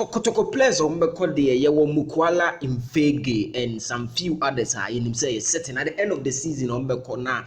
For Kotoko players on Bekode, Yawo Mukwala Imfege and some few others are in him say setting at the end of the season on Bekona.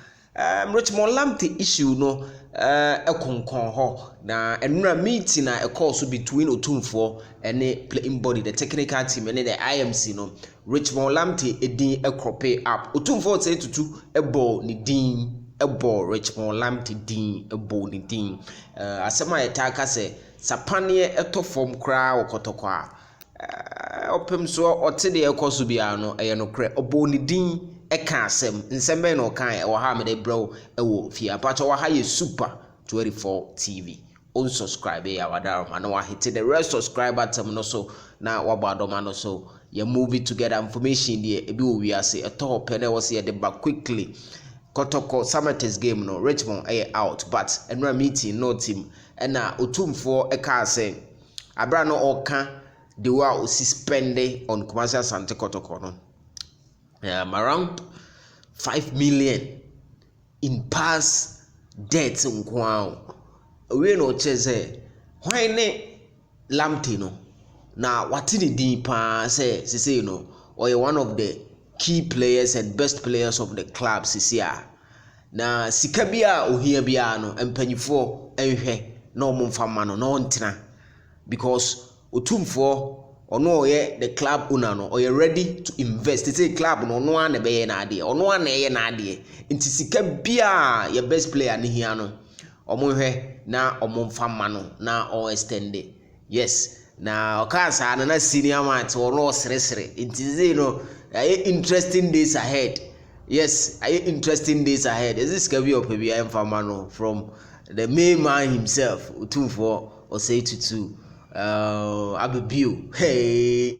Richmond Lamptey issue no a concon na enra meeting a course between Otumfuo and the playing body, the technical team and the IMC no. Richmond Lamptey edin a crop up. Otumfuo say to a ball ni din. A ball Richmond Lamptey din a ball ni din. Asema etaka say sapanie eto form kra wo Kotoko opem so ote de ekoso bia no eye no kra obo ni din eka asem nsembe no kan e wo ha me de bro e wo fi apacho wa ha ye super 24 TV unsubscribe ya wadaro man wa hit the rest subscribe button no so na wa bado man no so ya move it together information there e bi wo wi ase e top e na wo se de back quickly Kotoko Summer's game no Richmond out but enra meeting no team and Otumfuo eka say abra no oka the wa o suspend on commercial Sante Kotoko no around 5 million in past debts nkwa we no cheze why ne Lamptey no na watini din pa say no or one of the key players and best players of the club sisia na sika bia ohia bia no empanyifo enhwe na omomfama no no ntena because Otumfuo ono oye the club owner no oye ready to invest. It's a club no no na be na ade ono na ye na ade nti sika bia your best player ne hia no omonhwe na omomfama no na o extend it. Yes na okasa na senior match ono sresre nti no interesting days ahead. Yes, interesting days ahead. Is this can be up from the main man himself, Otumfuo or say to Abibu. Hey.